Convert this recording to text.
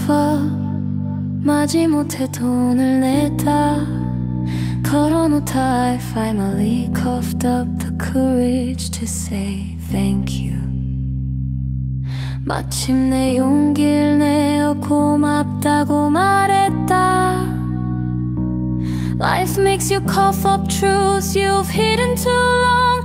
up 마지못해 돈을 내다 걸어놓다 I finally coughed up the courage to say thank you. 마침내 용기를 내어 고맙다고 말했다. Life makes you cough up truths you've hidden too long.